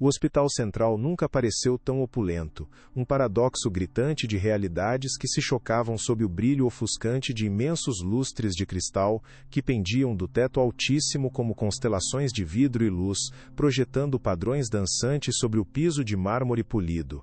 O Hospital Central nunca pareceu tão opulento, um paradoxo gritante de realidades que se chocavam sob o brilho ofuscante de imensos lustres de cristal que pendiam do teto altíssimo como constelações de vidro e luz, projetando padrões dançantes sobre o piso de mármore polido.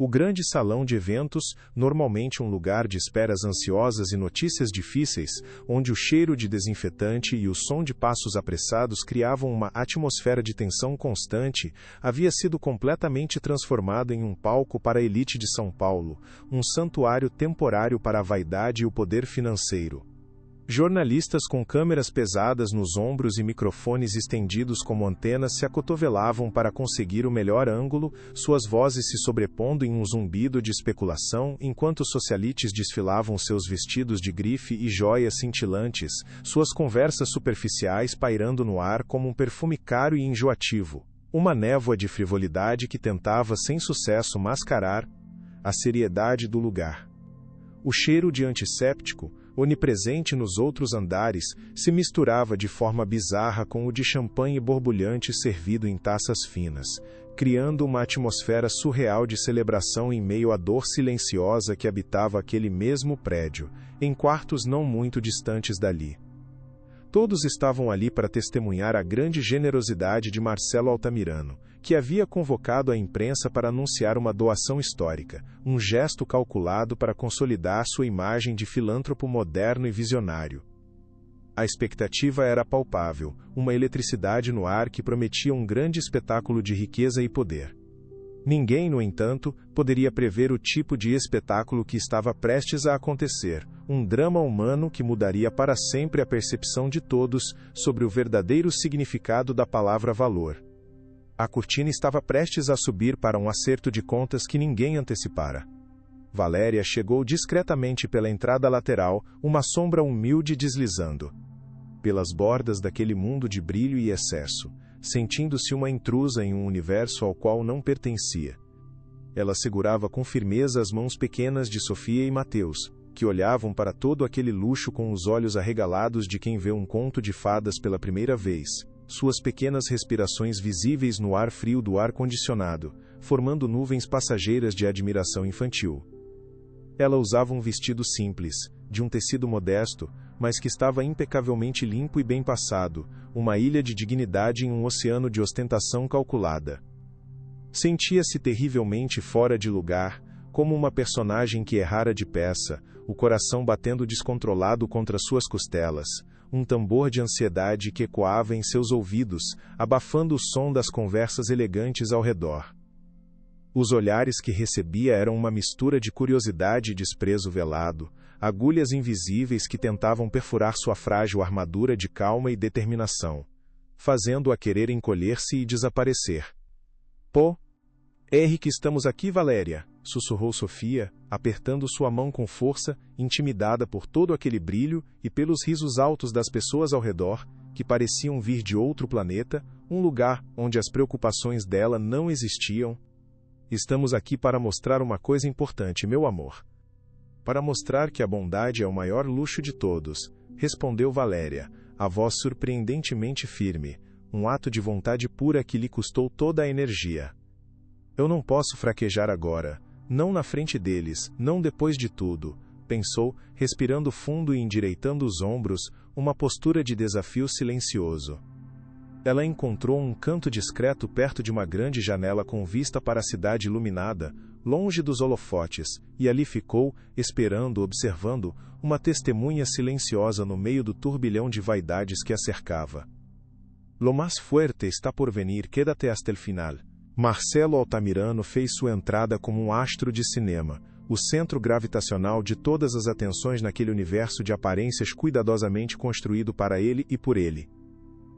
O grande salão de eventos, normalmente um lugar de esperas ansiosas e notícias difíceis, onde o cheiro de desinfetante e o som de passos apressados criavam uma atmosfera de tensão constante, havia sido completamente transformado em um palco para a elite de São Paulo, um santuário temporário para a vaidade e o poder financeiro. Jornalistas com câmeras pesadas nos ombros e microfones estendidos como antenas se acotovelavam para conseguir o melhor ângulo, suas vozes se sobrepondo em um zumbido de especulação, enquanto socialites desfilavam seus vestidos de grife e joias cintilantes, suas conversas superficiais pairando no ar como um perfume caro e enjoativo, uma névoa de frivolidade que tentava sem sucesso mascarar a seriedade do lugar. O cheiro de antisséptico, onipresente nos outros andares, se misturava de forma bizarra com o de champanhe borbulhante servido em taças finas, criando uma atmosfera surreal de celebração em meio à dor silenciosa que habitava aquele mesmo prédio, em quartos não muito distantes dali. Todos estavam ali para testemunhar a grande generosidade de Marcelo Altamirano, que havia convocado a imprensa para anunciar uma doação histórica, um gesto calculado para consolidar sua imagem de filântropo moderno e visionário. A expectativa era palpável, uma eletricidade no ar que prometia um grande espetáculo de riqueza e poder. Ninguém, no entanto, poderia prever o tipo de espetáculo que estava prestes a acontecer, um drama humano que mudaria para sempre a percepção de todos sobre o verdadeiro significado da palavra valor. A cortina estava prestes a subir para um acerto de contas que ninguém antecipara. Valéria chegou discretamente pela entrada lateral, uma sombra humilde deslizando pelas bordas daquele mundo de brilho e excesso, sentindo-se uma intrusa em um universo ao qual não pertencia. Ela segurava com firmeza as mãos pequenas de Sofia e Mateus, que olhavam para todo aquele luxo com os olhos arregalados de quem vê um conto de fadas pela primeira vez, suas pequenas respirações visíveis no ar frio do ar-condicionado, formando nuvens passageiras de admiração infantil. Ela usava um vestido simples, de um tecido modesto, mas que estava impecavelmente limpo e bem passado, uma ilha de dignidade em um oceano de ostentação calculada. Sentia-se terrivelmente fora de lugar, como uma personagem que errara de peça, o coração batendo descontrolado contra suas costelas, um tambor de ansiedade que ecoava em seus ouvidos, abafando o som das conversas elegantes ao redor. Os olhares que recebia eram uma mistura de curiosidade e desprezo velado, agulhas invisíveis que tentavam perfurar sua frágil armadura de calma e determinação, fazendo-a querer encolher-se e desaparecer. Pô! "R que estamos aqui, Valéria", sussurrou Sofia, apertando sua mão com força, intimidada por todo aquele brilho e pelos risos altos das pessoas ao redor, que pareciam vir de outro planeta, um lugar onde as preocupações dela não existiam. "Estamos aqui para mostrar uma coisa importante, meu amor. Para mostrar que a bondade é o maior luxo de todos", respondeu Valéria, a voz surpreendentemente firme, um ato de vontade pura que lhe custou toda a energia. "Eu não posso fraquejar agora, não na frente deles, não depois de tudo", pensou, respirando fundo e endireitando os ombros, uma postura de desafio silencioso. Ela encontrou um canto discreto perto de uma grande janela com vista para a cidade iluminada, longe dos holofotes, e ali ficou, esperando, observando, uma testemunha silenciosa no meio do turbilhão de vaidades que a cercava. "Lo más fuerte está por venir, quédate hasta el final." Marcelo Altamirano fez sua entrada como um astro de cinema, o centro gravitacional de todas as atenções naquele universo de aparências cuidadosamente construído para ele e por ele.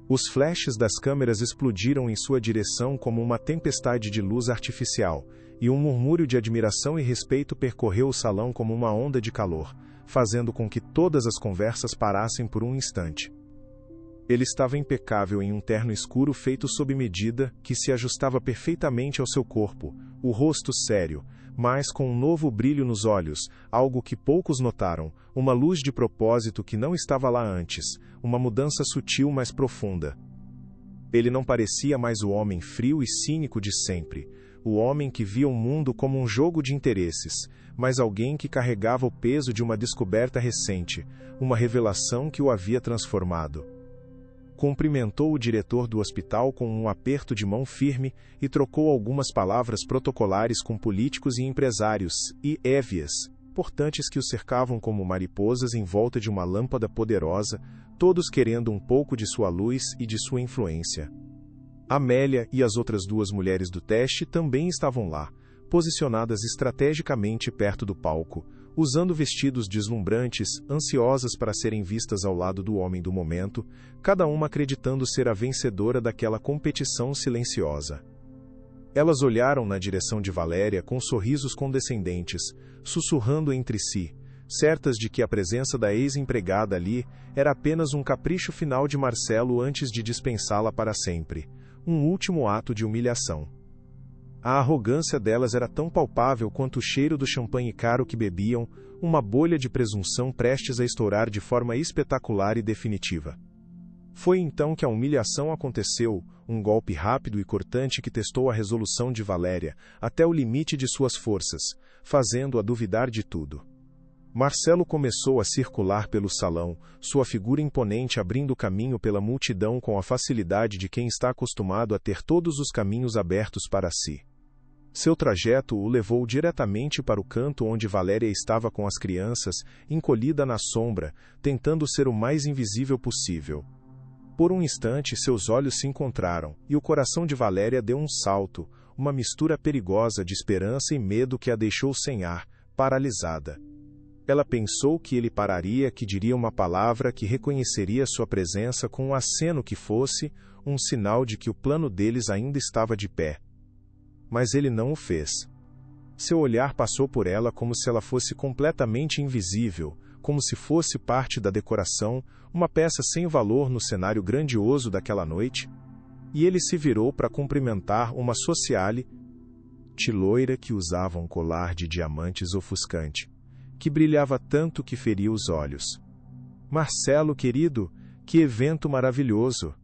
Os flashes das câmeras explodiram em sua direção como uma tempestade de luz artificial, e um murmúrio de admiração e respeito percorreu o salão como uma onda de calor, fazendo com que todas as conversas parassem por um instante. Ele estava impecável em um terno escuro feito sob medida, que se ajustava perfeitamente ao seu corpo, o rosto sério, mas com um novo brilho nos olhos, algo que poucos notaram, uma luz de propósito que não estava lá antes, uma mudança sutil mas profunda. Ele não parecia mais o homem frio e cínico de sempre, o homem que via o mundo como um jogo de interesses, mas alguém que carregava o peso de uma descoberta recente, uma revelação que o havia transformado. Cumprimentou o diretor do hospital com um aperto de mão firme e trocou algumas palavras protocolares com políticos e empresários, e évias, portantes que o cercavam como mariposas em volta de uma lâmpada poderosa, todos querendo um pouco de sua luz e de sua influência. Amélia e as outras duas mulheres do teste também estavam lá, posicionadas estrategicamente perto do palco, usando vestidos deslumbrantes, ansiosas para serem vistas ao lado do homem do momento, cada uma acreditando ser a vencedora daquela competição silenciosa. Elas olharam na direção de Valéria com sorrisos condescendentes, sussurrando entre si, certas de que a presença da ex-empregada ali era apenas um capricho final de Marcelo antes de dispensá-la para sempre, um último ato de humilhação. A arrogância delas era tão palpável quanto o cheiro do champanhe caro que bebiam, uma bolha de presunção prestes a estourar de forma espetacular e definitiva. Foi então que a humilhação aconteceu, um golpe rápido e cortante que testou a resolução de Valéria até o limite de suas forças, fazendo-a duvidar de tudo. Marcelo começou a circular pelo salão, sua figura imponente abrindo caminho pela multidão com a facilidade de quem está acostumado a ter todos os caminhos abertos para si. Seu trajeto o levou diretamente para o canto onde Valéria estava com as crianças, encolhida na sombra, tentando ser o mais invisível possível. Por um instante, seus olhos se encontraram, e o coração de Valéria deu um salto, uma mistura perigosa de esperança e medo que a deixou sem ar, paralisada. Ela pensou que ele pararia, que diria uma palavra, que reconheceria sua presença com um aceno que fosse, um sinal de que o plano deles ainda estava de pé. Mas ele não o fez. Seu olhar passou por ela como se ela fosse completamente invisível, como se fosse parte da decoração, uma peça sem valor no cenário grandioso daquela noite, e ele se virou para cumprimentar uma sociale, loira que usava um colar de diamantes ofuscante, que brilhava tanto que feria os olhos. Marcelo, querido, que evento maravilhoso!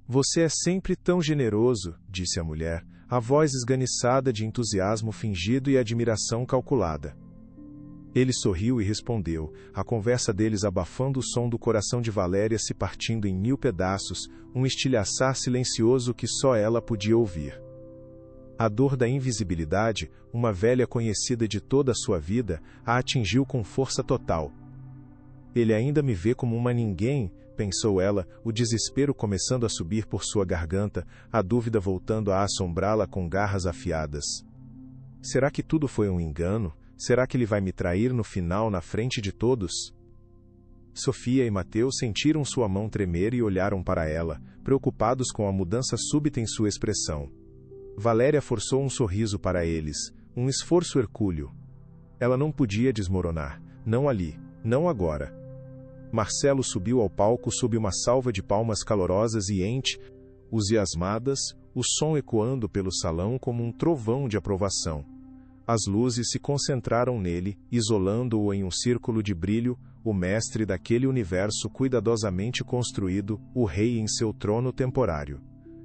Você é sempre tão generoso, disse a mulher, a voz esganiçada de entusiasmo fingido e admiração calculada. Ele sorriu e respondeu, a conversa deles abafando o som do coração de Valéria se partindo em 1000 pedaços, um estilhaçar silencioso que só ela podia ouvir. A dor da invisibilidade, uma velha conhecida de toda a sua vida, a atingiu com força total. Ele ainda me vê como uma ninguém, pensou ela, o desespero começando a subir por sua garganta, a dúvida voltando a assombrá-la com garras afiadas. Será que tudo foi um engano? Será que ele vai me trair no final na frente de todos? Sofia e Mateus sentiram sua mão tremer e olharam para ela, preocupados com a mudança súbita em sua expressão. Valéria forçou um sorriso para eles, um esforço hercúleo. Ela não podia desmoronar, não ali, não agora. Marcelo subiu ao palco sob uma salva de palmas calorosas e entusiasmadas, o som ecoando pelo salão como um trovão de aprovação. As luzes se concentraram nele, isolando-o em um círculo de brilho, o mestre daquele universo cuidadosamente construído, o rei em seu trono temporário.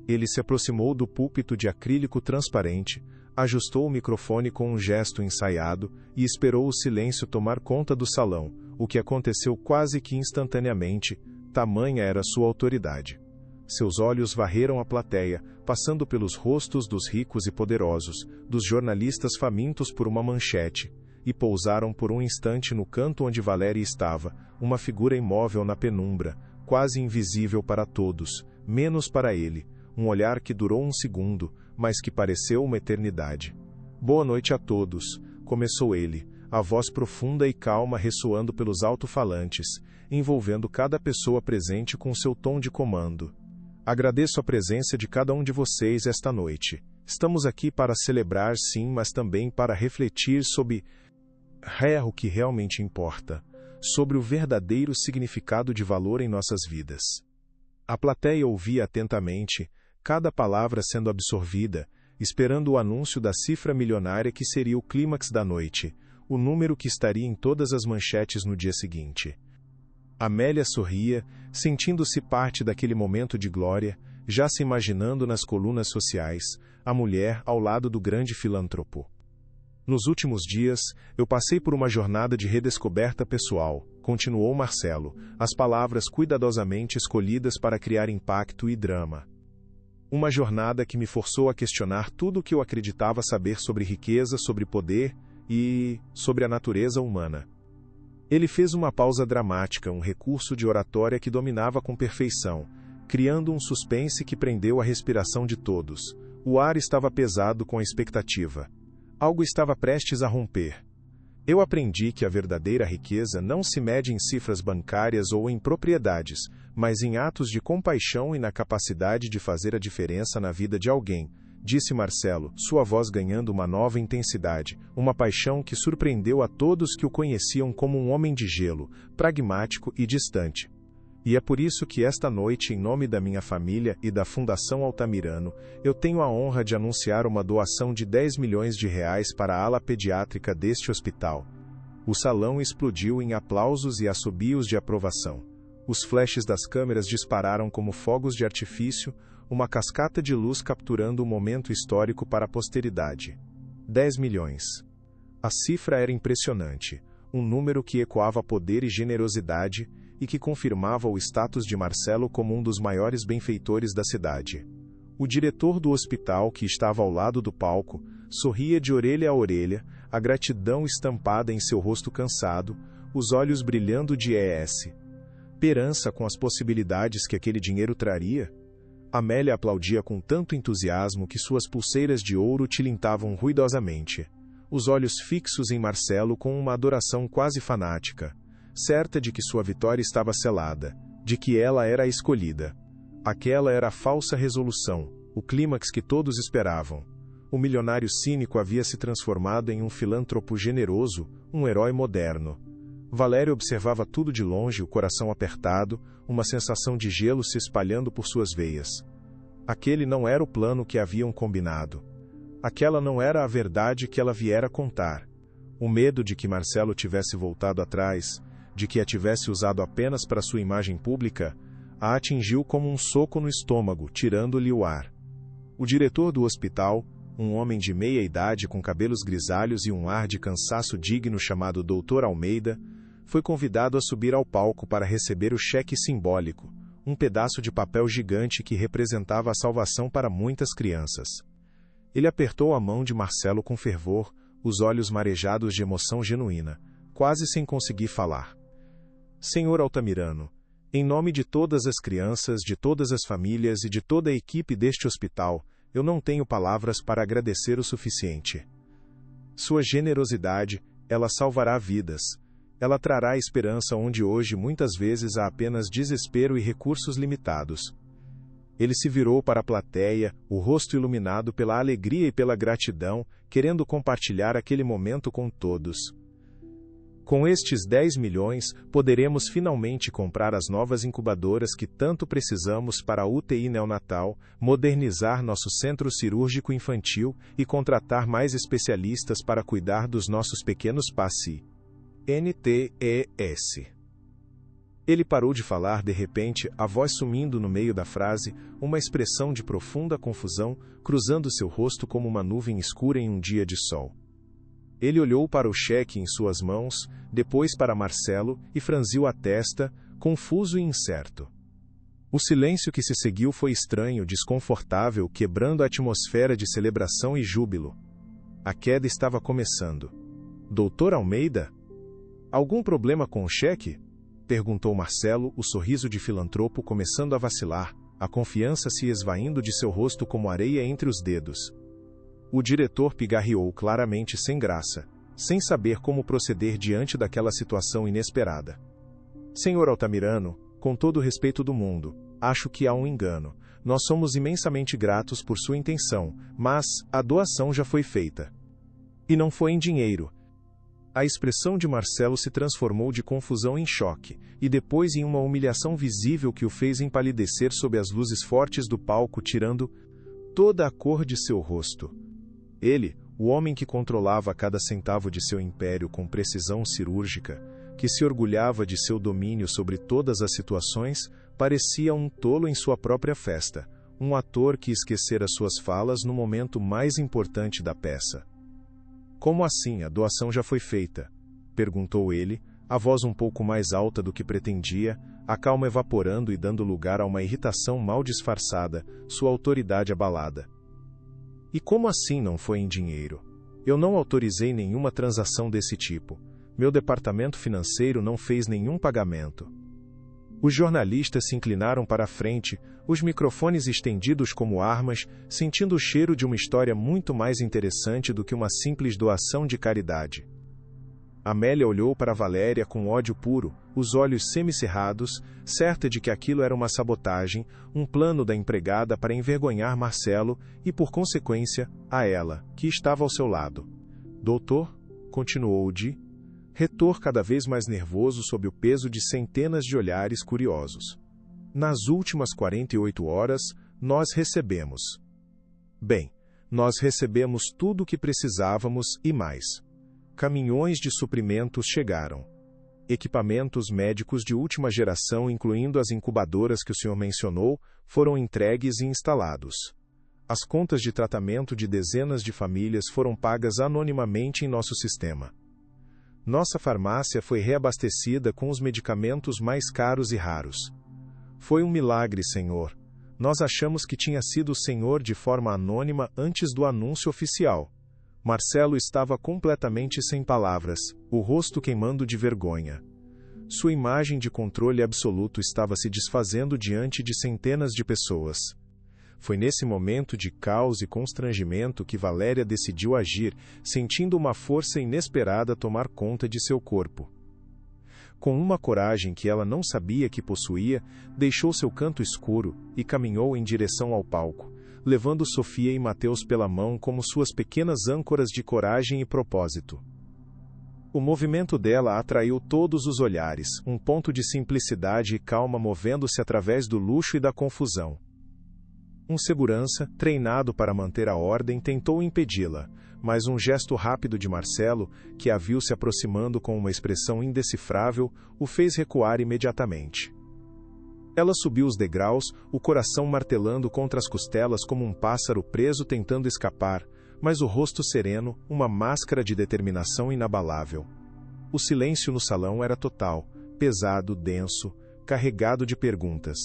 Ele se aproximou do púlpito de acrílico transparente, ajustou o microfone com um gesto ensaiado e esperou o silêncio tomar conta do salão, o que aconteceu quase que instantaneamente, tamanha era sua autoridade. Seus olhos varreram a plateia, passando pelos rostos dos ricos e poderosos, dos jornalistas famintos por uma manchete, e pousaram por um instante no canto onde Valéria estava, uma figura imóvel na penumbra, quase invisível para todos, menos para ele, um olhar que durou um segundo, mas que pareceu uma eternidade. Boa noite a todos, começou ele, a voz profunda e calma ressoando pelos alto-falantes, envolvendo cada pessoa presente com seu tom de comando. Agradeço a presença de cada um de vocês esta noite. Estamos aqui para celebrar, sim, mas também para refletir sobre o que realmente importa, sobre o verdadeiro significado de valor em nossas vidas. A plateia ouvia atentamente, cada palavra sendo absorvida, esperando o anúncio da cifra milionária que seria o clímax da noite, o número que estaria em todas as manchetes no dia seguinte. Amélia sorria, sentindo-se parte daquele momento de glória, já se imaginando nas colunas sociais, a mulher ao lado do grande filântropo. Nos últimos dias, eu passei por uma jornada de redescoberta pessoal, continuou Marcelo, as palavras cuidadosamente escolhidas para criar impacto e drama. Uma jornada que me forçou a questionar tudo o que eu acreditava saber sobre riqueza, sobre poder e sobre a natureza humana. Ele fez uma pausa dramática, um recurso de oratória que dominava com perfeição, criando um suspense que prendeu a respiração de todos. O ar estava pesado com a expectativa. Algo estava prestes a romper. Eu aprendi que a verdadeira riqueza não se mede em cifras bancárias ou em propriedades, mas em atos de compaixão e na capacidade de fazer a diferença na vida de alguém, disse Marcelo, sua voz ganhando uma nova intensidade, uma paixão que surpreendeu a todos que o conheciam como um homem de gelo, pragmático e distante. E é por isso que esta noite, em nome da minha família e da Fundação Altamirano, eu tenho a honra de anunciar uma doação de 10 milhões de reais para a ala pediátrica deste hospital. O salão explodiu em aplausos e assobios de aprovação. Os flashes das câmeras dispararam como fogos de artifício, uma cascata de luz capturando o momento histórico para a posteridade. 10 milhões. A cifra era impressionante, um número que ecoava poder e generosidade, e que confirmava o status de Marcelo como um dos maiores benfeitores da cidade. O diretor do hospital, que estava ao lado do palco, sorria de orelha a orelha, a gratidão estampada em seu rosto cansado, os olhos brilhando de esperança com as possibilidades que aquele dinheiro traria. Amélia aplaudia com tanto entusiasmo que suas pulseiras de ouro tilintavam ruidosamente. Os olhos fixos em Marcelo com uma adoração quase fanática, certa de que sua vitória estava selada, de que ela era a escolhida. Aquela era a falsa resolução, o clímax que todos esperavam. O milionário cínico havia se transformado em um filântropo generoso, um herói moderno. Valério observava tudo de longe, o coração apertado, uma sensação de gelo se espalhando por suas veias. Aquele não era o plano que haviam combinado. Aquela não era a verdade que ela viera contar. O medo de que Marcelo tivesse voltado atrás, de que a tivesse usado apenas para sua imagem pública, a atingiu como um soco no estômago, tirando-lhe o ar. O diretor do hospital, um homem de meia idade com cabelos grisalhos e um ar de cansaço digno chamado Dr. Almeida, foi convidado a subir ao palco para receber o cheque simbólico, um pedaço de papel gigante que representava a salvação para muitas crianças. Ele apertou a mão de Marcelo com fervor, os olhos marejados de emoção genuína, quase sem conseguir falar. Senhor Altamirano, em nome de todas as crianças, de todas as famílias e de toda a equipe deste hospital, eu não tenho palavras para agradecer o suficiente. Sua generosidade, ela salvará vidas. Ela trará esperança onde hoje muitas vezes há apenas desespero e recursos limitados. Ele se virou para a plateia, o rosto iluminado pela alegria e pela gratidão, querendo compartilhar aquele momento com todos. Com estes 10 milhões, poderemos finalmente comprar as novas incubadoras que tanto precisamos para a UTI neonatal, modernizar nosso centro cirúrgico infantil e contratar mais especialistas para cuidar dos nossos pequenos pacientes. Ele parou de falar de repente, a voz sumindo no meio da frase, uma expressão de profunda confusão, cruzando seu rosto como uma nuvem escura em um dia de sol. Ele olhou para o cheque em suas mãos, depois para Marcelo, e franziu a testa, confuso e incerto. O silêncio que se seguiu foi estranho, desconfortável, quebrando a atmosfera de celebração e júbilo. A queda estava começando. Doutor Almeida? Algum problema com o cheque? Perguntou Marcelo, o sorriso de filantropo começando a vacilar, a confiança se esvaindo de seu rosto como areia entre os dedos. O diretor pigarreou claramente sem graça, sem saber como proceder diante daquela situação inesperada. Senhor Altamirano, com todo o respeito do mundo, acho que há um engano. Nós somos imensamente gratos por sua intenção, mas a doação já foi feita. E não foi em dinheiro. A expressão de Marcelo se transformou de confusão em choque, e depois em uma humilhação visível que o fez empalidecer sob as luzes fortes do palco, tirando toda a cor de seu rosto. Ele, o homem que controlava cada centavo de seu império com precisão cirúrgica, que se orgulhava de seu domínio sobre todas as situações, parecia um tolo em sua própria festa, um ator que esquecera suas falas no momento mais importante da peça. Como assim, a doação já foi feita? Perguntou ele, a voz um pouco mais alta do que pretendia, a calma evaporando e dando lugar a uma irritação mal disfarçada, sua autoridade abalada. E como assim não foi em dinheiro? Eu não autorizei nenhuma transação desse tipo. Meu departamento financeiro não fez nenhum pagamento. Os jornalistas se inclinaram para a frente, os microfones estendidos como armas, sentindo o cheiro de uma história muito mais interessante do que uma simples doação de caridade. Amélia olhou para Valéria com ódio puro, os olhos semicerrados, certa de que aquilo era uma sabotagem, um plano da empregada para envergonhar Marcelo e, por consequência, a ela, que estava ao seu lado. Doutor, continuou Di, retor cada vez mais nervoso sob o peso de centenas de olhares curiosos. Nas últimas 48 horas, nós recebemos. Bem, nós recebemos tudo o que precisávamos e mais. Caminhões de suprimentos chegaram. Equipamentos médicos de última geração, incluindo as incubadoras que o senhor mencionou, foram entregues e instalados. As contas de tratamento de dezenas de famílias foram pagas anonimamente em nosso sistema. Nossa farmácia foi reabastecida com os medicamentos mais caros e raros. Foi um milagre, senhor. Nós achamos que tinha sido o senhor de forma anônima antes do anúncio oficial. Marcelo estava completamente sem palavras, o rosto queimando de vergonha. Sua imagem de controle absoluto estava se desfazendo diante de centenas de pessoas. Foi nesse momento de caos e constrangimento que Valéria decidiu agir, sentindo uma força inesperada tomar conta de seu corpo. Com uma coragem que ela não sabia que possuía, deixou seu canto escuro e caminhou em direção ao palco, levando Sofia e Mateus pela mão como suas pequenas âncoras de coragem e propósito. O movimento dela atraiu todos os olhares, um ponto de simplicidade e calma movendo-se através do luxo e da confusão. Um segurança, treinado para manter a ordem, tentou impedi-la, mas um gesto rápido de Marcelo, que a viu se aproximando com uma expressão indecifrável, o fez recuar imediatamente. Ela subiu os degraus, o coração martelando contra as costelas como um pássaro preso tentando escapar, mas o rosto sereno, uma máscara de determinação inabalável. O silêncio no salão era total, pesado, denso, carregado de perguntas.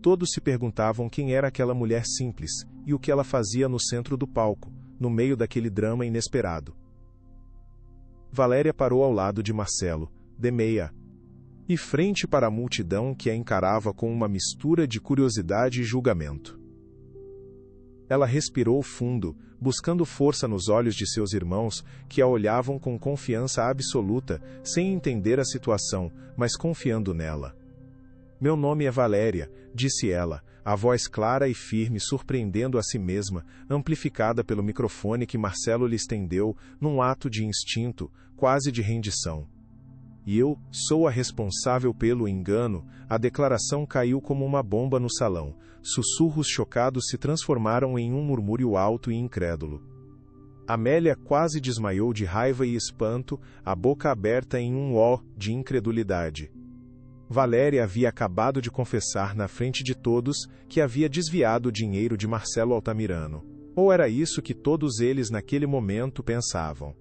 Todos se perguntavam quem era aquela mulher simples e o que ela fazia no centro do palco, no meio daquele drama inesperado. Valéria parou ao lado de Marcelo, de meia, e frente para a multidão que a encarava com uma mistura de curiosidade e julgamento. Ela respirou fundo, buscando força nos olhos de seus irmãos, que a olhavam com confiança absoluta, sem entender a situação, mas confiando nela. Meu nome é Valéria, disse ela, a voz clara e firme surpreendendo a si mesma, amplificada pelo microfone que Marcelo lhe estendeu, num ato de instinto, quase de rendição. E eu sou a responsável pelo engano. A declaração caiu como uma bomba no salão. Sussurros chocados se transformaram em um murmúrio alto e incrédulo. Amélia quase desmaiou de raiva e espanto, a boca aberta em um ó de incredulidade. Valéria havia acabado de confessar na frente de todos que havia desviado o dinheiro de Marcelo Altamirano. Ou era isso que todos eles naquele momento pensavam?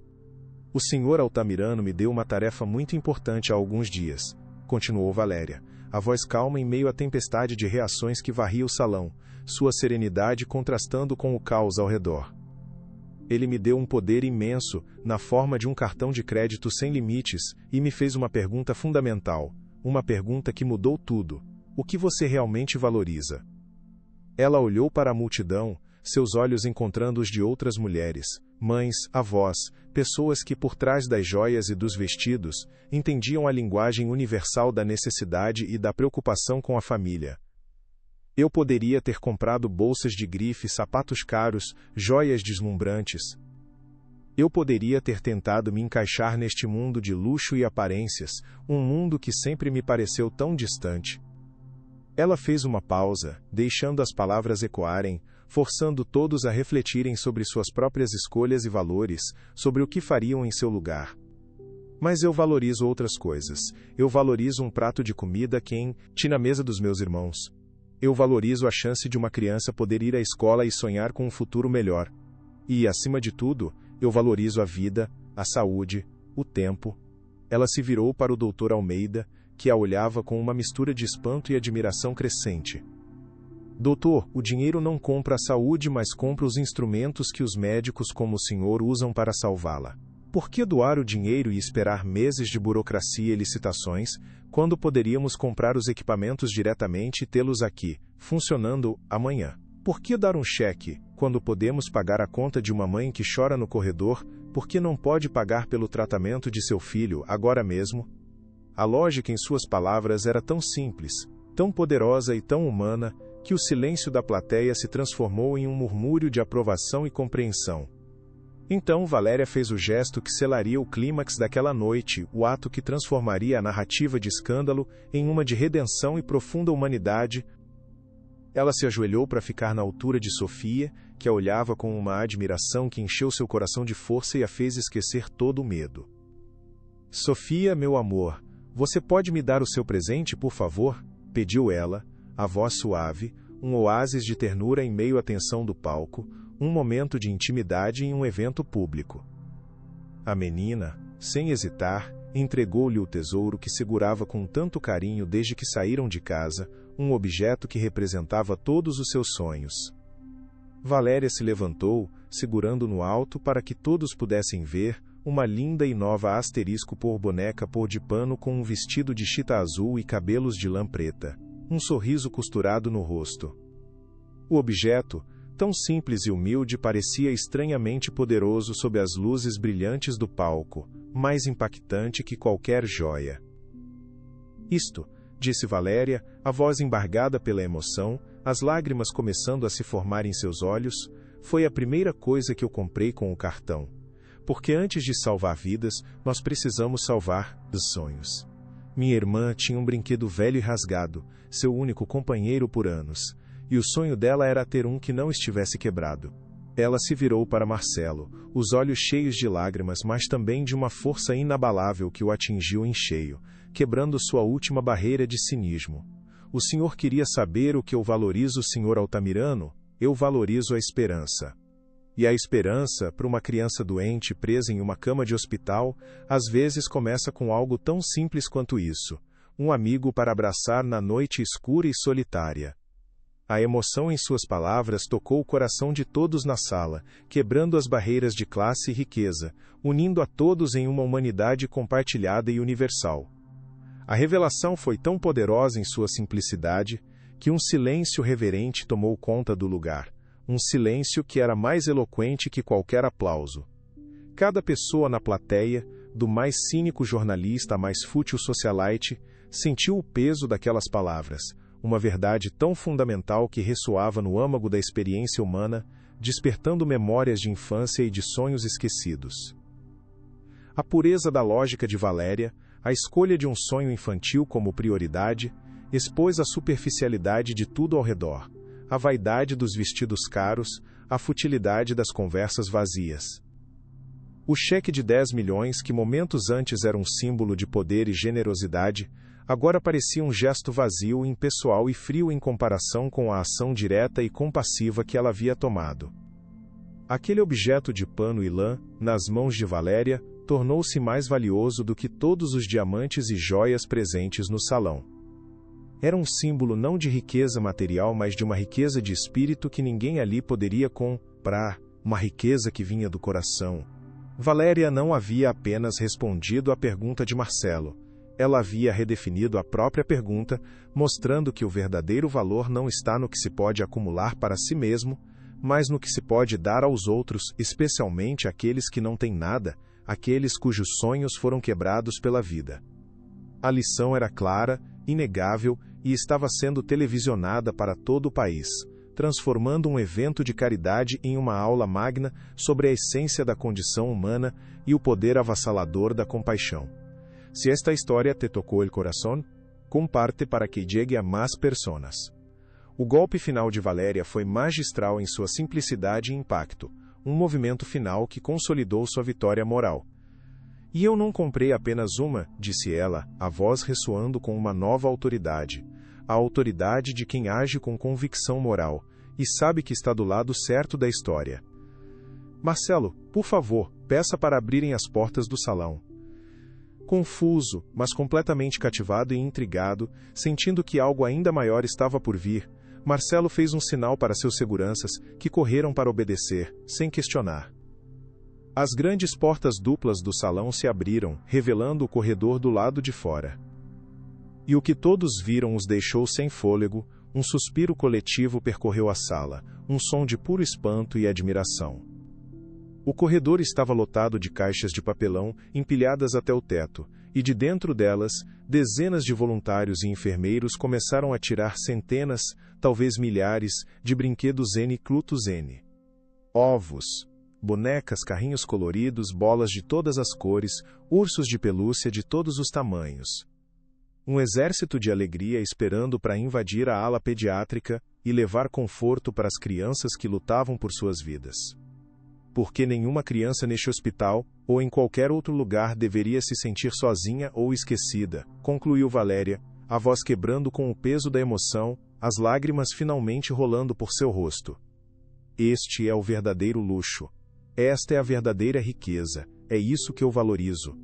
O senhor Altamirano me deu uma tarefa muito importante há alguns dias, continuou Valéria, a voz calma em meio à tempestade de reações que varria o salão, sua serenidade contrastando com o caos ao redor. Ele me deu um poder imenso, na forma de um cartão de crédito sem limites, e me fez uma pergunta fundamental, uma pergunta que mudou tudo. O que você realmente valoriza? Ela olhou para a multidão, seus olhos encontrando os de outras mulheres, mães, avós, pessoas que por trás das joias e dos vestidos, entendiam a linguagem universal da necessidade e da preocupação com a família. Eu poderia ter comprado bolsas de grife, sapatos caros, joias deslumbrantes. Eu poderia ter tentado me encaixar neste mundo de luxo e aparências, um mundo que sempre me pareceu tão distante. Ela fez uma pausa, deixando as palavras ecoarem, forçando todos a refletirem sobre suas próprias escolhas e valores, sobre o que fariam em seu lugar. Mas eu valorizo outras coisas. Eu valorizo um prato de comida quente na mesa dos meus irmãos. Eu valorizo a chance de uma criança poder ir à escola e sonhar com um futuro melhor. E, acima de tudo, eu valorizo a vida, a saúde, o tempo. Ela se virou para o Dr. Almeida, que a olhava com uma mistura de espanto e admiração crescente. Doutor, o dinheiro não compra a saúde, mas compra os instrumentos que os médicos como o senhor usam para salvá-la. Por que doar o dinheiro e esperar meses de burocracia e licitações, quando poderíamos comprar os equipamentos diretamente e tê-los aqui, funcionando, amanhã? Por que dar um cheque, quando podemos pagar a conta de uma mãe que chora no corredor, porque não pode pagar pelo tratamento de seu filho, agora mesmo? A lógica em suas palavras era tão simples, tão poderosa e tão humana, que o silêncio da plateia se transformou em um murmúrio de aprovação e compreensão. Então Valéria fez o gesto que selaria o clímax daquela noite, o ato que transformaria a narrativa de escândalo em uma de redenção e profunda humanidade. Ela se ajoelhou para ficar na altura de Sofia, que a olhava com uma admiração que encheu seu coração de força e a fez esquecer todo o medo. Sofia, meu amor, você pode me dar o seu presente, por favor? Pediu ela, a voz suave, um oásis de ternura em meio à tensão do palco, um momento de intimidade em um evento público. A menina, sem hesitar, entregou-lhe o tesouro que segurava com tanto carinho desde que saíram de casa, um objeto que representava todos os seus sonhos. Valéria se levantou, segurando no alto para que todos pudessem ver, uma linda e nova asterisco por boneca cor de pano com um vestido de chita azul e cabelos de lã preta, um sorriso costurado no rosto. O objeto, tão simples e humilde, parecia estranhamente poderoso sob as luzes brilhantes do palco, mais impactante que qualquer joia. Isto, disse Valéria, a voz embargada pela emoção, as lágrimas começando a se formar em seus olhos, foi a primeira coisa que eu comprei com o cartão. Porque antes de salvar vidas, nós precisamos salvar os sonhos. Minha irmã tinha um brinquedo velho e rasgado, seu único companheiro por anos, e o sonho dela era ter um que não estivesse quebrado. Ela se virou para Marcelo, os olhos cheios de lágrimas, mas também de uma força inabalável que o atingiu em cheio, quebrando sua última barreira de cinismo. O senhor queria saber o que eu valorizo, senhor Altamirano? Eu valorizo a esperança. E a esperança, para uma criança doente presa em uma cama de hospital, às vezes começa com algo tão simples quanto isso: um amigo para abraçar na noite escura e solitária. A emoção em suas palavras tocou o coração de todos na sala, quebrando as barreiras de classe e riqueza, unindo a todos em uma humanidade compartilhada e universal. A revelação foi tão poderosa em sua simplicidade, que um silêncio reverente tomou conta do lugar. Um silêncio que era mais eloquente que qualquer aplauso. Cada pessoa na plateia, do mais cínico jornalista à mais fútil socialite, sentiu o peso daquelas palavras, uma verdade tão fundamental que ressoava no âmago da experiência humana, despertando memórias de infância e de sonhos esquecidos. A pureza da lógica de Valéria, a escolha de um sonho infantil como prioridade, expôs a superficialidade de tudo ao redor, a vaidade dos vestidos caros, a futilidade das conversas vazias. O cheque de 10 milhões, que momentos antes era um símbolo de poder e generosidade, agora parecia um gesto vazio, impessoal e frio em comparação com a ação direta e compassiva que ela havia tomado. Aquele objeto de pano e lã, nas mãos de Valéria, tornou-se mais valioso do que todos os diamantes e joias presentes no salão. Era um símbolo não de riqueza material, mas de uma riqueza de espírito que ninguém ali poderia comprar, uma riqueza que vinha do coração. Valéria não havia apenas respondido à pergunta de Marcelo. Ela havia redefinido a própria pergunta, mostrando que o verdadeiro valor não está no que se pode acumular para si mesmo, mas no que se pode dar aos outros, especialmente àqueles que não têm nada, aqueles cujos sonhos foram quebrados pela vida. A lição era clara, inegável, e estava sendo televisionada para todo o país, transformando um evento de caridade em uma aula magna sobre a essência da condição humana e o poder avassalador da compaixão. Se esta história te tocou el corazón, comparte para que llegue a más personas. O golpe final de Valéria foi magistral em sua simplicidade e impacto, um movimento final que consolidou sua vitória moral. E eu não comprei apenas uma, disse ela, a voz ressoando com uma nova autoridade. a autoridade de quem age com convicção moral, e sabe que está do lado certo da história. Marcelo, por favor, peça para abrirem as portas do salão. Confuso, mas completamente cativado e intrigado, sentindo que algo ainda maior estava por vir, Marcelo fez um sinal para seus seguranças, que correram para obedecer, sem questionar. As grandes portas duplas do salão se abriram, revelando o corredor do lado de fora. E o que todos viram os deixou sem fôlego, um suspiro coletivo percorreu a sala, um som de puro espanto e admiração. O corredor estava lotado de caixas de papelão, empilhadas até o teto, e de dentro delas, dezenas de voluntários e enfermeiros começaram a tirar centenas, talvez milhares, de brinquedos N Clutus N. Ovos, bonecas, carrinhos coloridos, bolas de todas as cores, ursos de pelúcia de todos os tamanhos. Um exército de alegria esperando para invadir a ala pediátrica e levar conforto para as crianças que lutavam por suas vidas. Porque nenhuma criança neste hospital, ou em qualquer outro lugar, deveria se sentir sozinha ou esquecida, concluiu Valéria, a voz quebrando com o peso da emoção, as lágrimas finalmente rolando por seu rosto. Este é o verdadeiro luxo. Esta é a verdadeira riqueza. É isso que eu valorizo.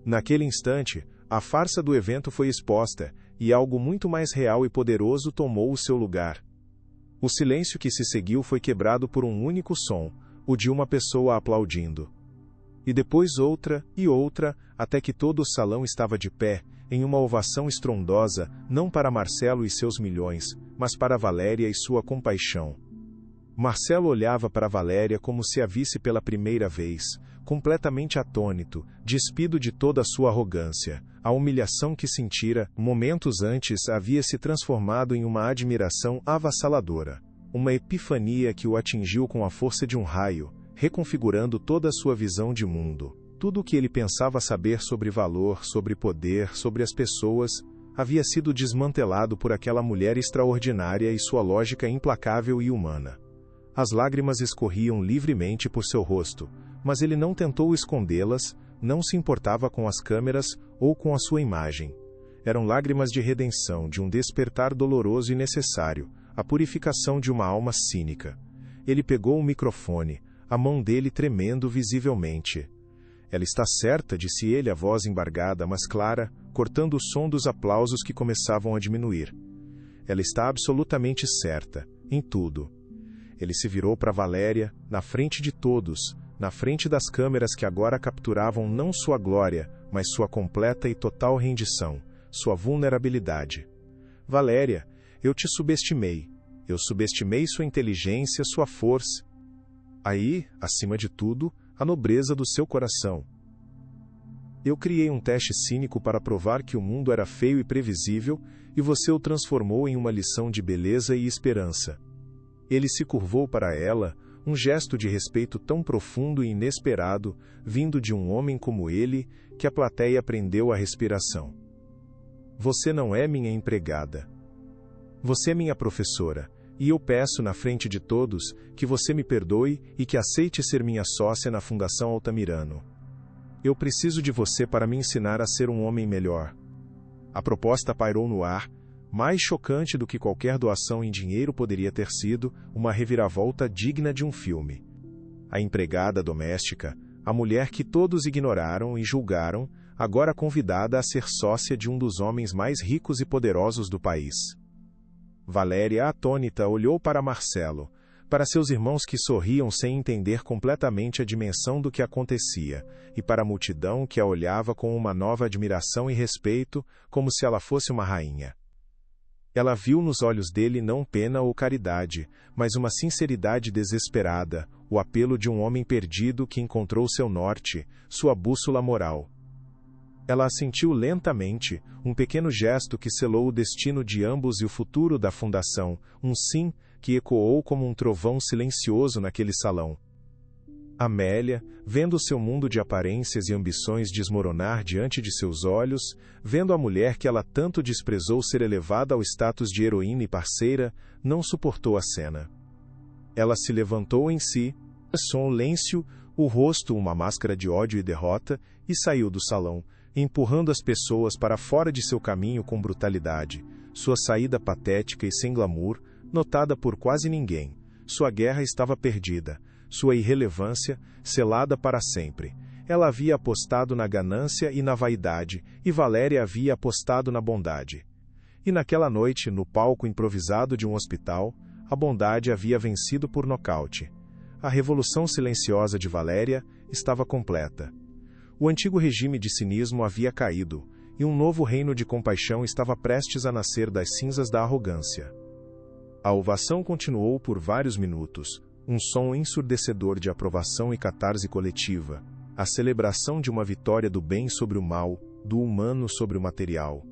Naquele instante, a farsa do evento foi exposta, e algo muito mais real e poderoso tomou o seu lugar. O silêncio que se seguiu foi quebrado por um único som, o de uma pessoa aplaudindo. E depois outra, até que todo o salão estava de pé, em uma ovação estrondosa, não para Marcelo e seus milhões, mas para Valéria e sua compaixão. Marcelo olhava para Valéria como se a visse pela primeira vez, completamente atônito, despido de toda a sua arrogância. A humilhação que sentira, momentos antes, havia se transformado em uma admiração avassaladora. Uma epifania que o atingiu com a força de um raio, reconfigurando toda a sua visão de mundo. Tudo o que ele pensava saber sobre valor, sobre poder, sobre as pessoas, havia sido desmantelado por aquela mulher extraordinária e sua lógica implacável e humana. As lágrimas escorriam livremente por seu rosto, mas ele não tentou escondê-las, não se importava com as câmeras ou com a sua imagem. Eram lágrimas de redenção, de um despertar doloroso e necessário, a purificação de uma alma cínica. Ele pegou o microfone, a mão dele tremendo visivelmente. Ela está certa, disse ele, a voz embargada, mas clara, cortando o som dos aplausos que começavam a diminuir. Ela está absolutamente certa, em tudo. Ele se virou para Valéria, na frente de todos, na frente das câmeras que agora capturavam não sua glória, mas sua completa e total rendição, sua vulnerabilidade. Valéria, eu te subestimei. Eu subestimei sua inteligência, sua força. Aí, acima de tudo, a nobreza do seu coração. Eu criei um teste cínico para provar que o mundo era feio e previsível, e você o transformou em uma lição de beleza e esperança. Ele se curvou para ela, um gesto de respeito tão profundo e inesperado, vindo de um homem como ele, que a plateia prendeu a respiração. Você não é minha empregada. Você é minha professora, e eu peço na frente de todos que você me perdoe e que aceite ser minha sócia na Fundação Altamirano. Eu preciso de você para me ensinar a ser um homem melhor. A proposta pairou no ar, mais chocante do que qualquer doação em dinheiro poderia ter sido, uma reviravolta digna de um filme. A empregada doméstica, a mulher que todos ignoraram e julgaram, agora convidada a ser sócia de um dos homens mais ricos e poderosos do país. Valéria, atônita, olhou para Marcelo, para seus irmãos que sorriam sem entender completamente a dimensão do que acontecia, e para a multidão que a olhava com uma nova admiração e respeito, como se ela fosse uma rainha. Ela viu nos olhos dele não pena ou caridade, mas uma sinceridade desesperada, o apelo de um homem perdido que encontrou seu norte, sua bússola moral. Ela assentiu lentamente, um pequeno gesto que selou o destino de ambos e o futuro da fundação, um sim que ecoou como um trovão silencioso naquele salão. Amélia, vendo seu mundo de aparências e ambições desmoronar diante de seus olhos, vendo a mulher que ela tanto desprezou ser elevada ao status de heroína e parceira, não suportou a cena. Ela se levantou em si, silêncio, o rosto uma máscara de ódio e derrota, e saiu do salão, empurrando as pessoas para fora de seu caminho com brutalidade, sua saída patética e sem glamour, notada por quase ninguém. Sua guerra estava perdida, sua irrelevância selada para sempre. Ela havia apostado na ganância e na vaidade, e Valéria havia apostado na bondade. E naquela noite, no palco improvisado de um hospital, a bondade havia vencido por nocaute. A revolução silenciosa de Valéria estava completa. O antigo regime de cinismo havia caído, e um novo reino de compaixão estava prestes a nascer das cinzas da arrogância. A ovação continuou por vários minutos, um som ensurdecedor de aprovação e catarse coletiva, a celebração de uma vitória do bem sobre o mal, do humano sobre o material.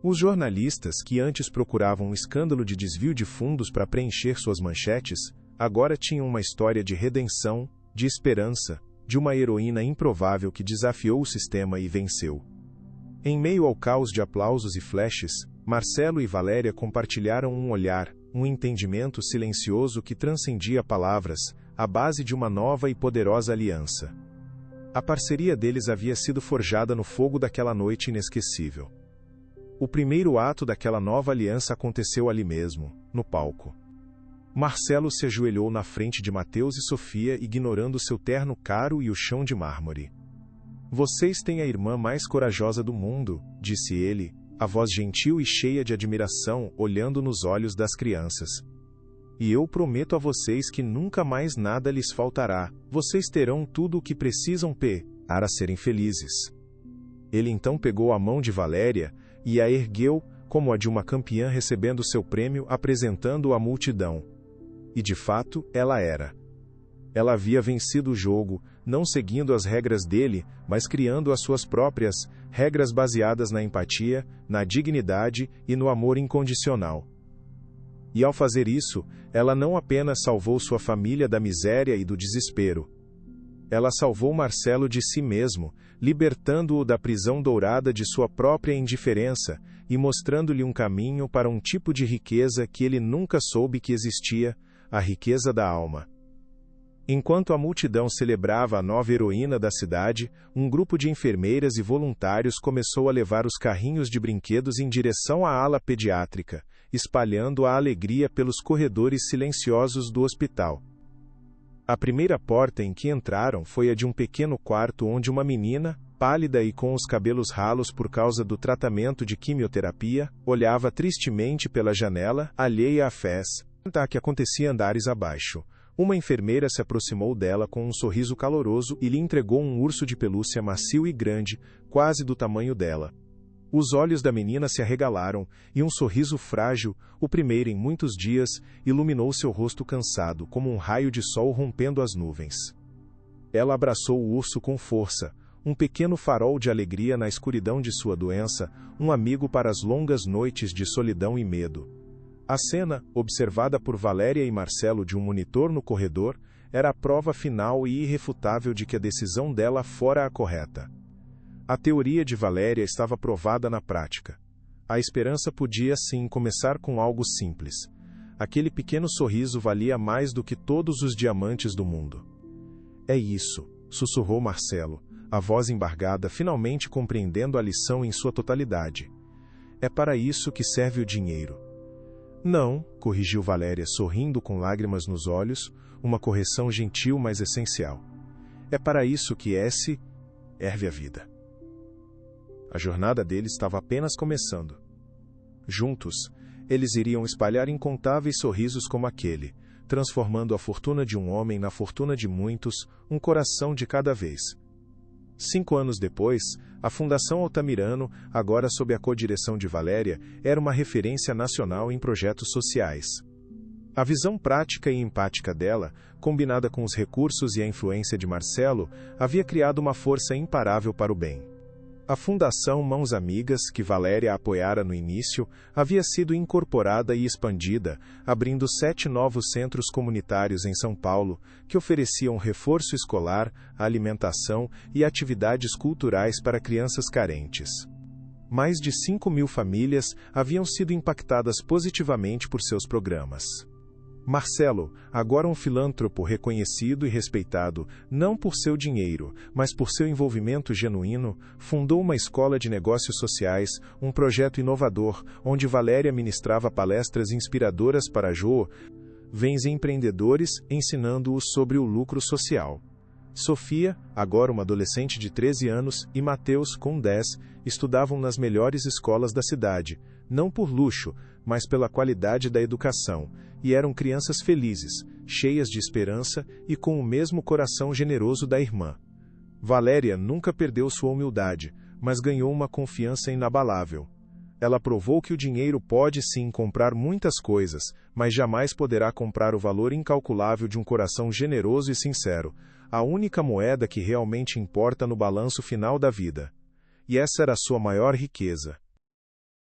Os jornalistas, que antes procuravam um escândalo de desvio de fundos para preencher suas manchetes, agora tinham uma história de redenção, de esperança, de uma heroína improvável que desafiou o sistema e venceu. Em meio ao caos de aplausos e flashes, Marcelo e Valéria compartilharam um olhar, um entendimento silencioso que transcendia palavras, a base de uma nova e poderosa aliança. A parceria deles havia sido forjada no fogo daquela noite inesquecível. O primeiro ato daquela nova aliança aconteceu ali mesmo, no palco. Marcelo se ajoelhou na frente de Mateus e Sofia, ignorando seu terno caro e o chão de mármore. "Vocês têm a irmã mais corajosa do mundo", disse ele, a voz gentil e cheia de admiração, olhando nos olhos das crianças. "E eu prometo a vocês que nunca mais nada lhes faltará. Vocês terão tudo o que precisam para serem felizes." Ele então pegou a mão de Valéria e a ergueu, como a de uma campeã recebendo seu prêmio, apresentando-o à multidão. E de fato, ela era. Ela havia vencido o jogo, não seguindo as regras dele, mas criando as suas próprias, regras baseadas na empatia, na dignidade e no amor incondicional. E ao fazer isso, ela não apenas salvou sua família da miséria e do desespero. Ela salvou Marcelo de si mesmo, libertando-o da prisão dourada de sua própria indiferença e mostrando-lhe um caminho para um tipo de riqueza que ele nunca soube que existia, a riqueza da alma. Enquanto a multidão celebrava a nova heroína da cidade, um grupo de enfermeiras e voluntários começou a levar os carrinhos de brinquedos em direção à ala pediátrica, espalhando a alegria pelos corredores silenciosos do hospital. A primeira porta em que entraram foi a de um pequeno quarto onde uma menina, pálida e com os cabelos ralos por causa do tratamento de quimioterapia, olhava tristemente pela janela, alheia à festa que acontecia andares abaixo. Uma enfermeira se aproximou dela com um sorriso caloroso e lhe entregou um urso de pelúcia macio e grande, quase do tamanho dela. Os olhos da menina se arregalaram, e um sorriso frágil, o primeiro em muitos dias, iluminou seu rosto cansado, como um raio de sol rompendo as nuvens. Ela abraçou o urso com força, um pequeno farol de alegria na escuridão de sua doença, um amigo para as longas noites de solidão e medo. A cena, observada por Valéria e Marcelo de um monitor no corredor, era a prova final e irrefutável de que a decisão dela fora a correta. A teoria de Valéria estava provada na prática. A esperança podia, sim, começar com algo simples. Aquele pequeno sorriso valia mais do que todos os diamantes do mundo. "É isso", sussurrou Marcelo, a voz embargada, finalmente compreendendo a lição em sua totalidade. "É para isso que serve o dinheiro." "Não", corrigiu Valéria, sorrindo com lágrimas nos olhos, uma correção gentil, mas essencial. "É para isso que serve a vida." A jornada deles estava apenas começando. Juntos, eles iriam espalhar incontáveis sorrisos como aquele, transformando a fortuna de um homem na fortuna de muitos, um coração de cada vez. 5 anos depois, a Fundação Altamirano, agora sob a codireção de Valéria, era uma referência nacional em projetos sociais. A visão prática e empática dela, combinada com os recursos e a influência de Marcelo, havia criado uma força imparável para o bem. A Fundação Mãos Amigas, que Valéria apoiara no início, havia sido incorporada e expandida, abrindo 7 novos centros comunitários em São Paulo, que ofereciam reforço escolar, alimentação e atividades culturais para crianças carentes. Mais de 5.000 famílias haviam sido impactadas positivamente por seus programas. Marcelo, agora um filântropo reconhecido e respeitado, não por seu dinheiro, mas por seu envolvimento genuíno, fundou uma escola de negócios sociais, um projeto inovador, onde Valéria ministrava palestras inspiradoras para jovens empreendedores, ensinando-os sobre o lucro social. Sofia, agora uma adolescente de 13 anos, e Mateus, com 10, estudavam nas melhores escolas da cidade, não por luxo, mas pela qualidade da educação, e eram crianças felizes, cheias de esperança e com o mesmo coração generoso da irmã. Valéria nunca perdeu sua humildade, mas ganhou uma confiança inabalável. Ela provou que o dinheiro pode sim comprar muitas coisas, mas jamais poderá comprar o valor incalculável de um coração generoso e sincero, a única moeda que realmente importa no balanço final da vida. E essa era a sua maior riqueza.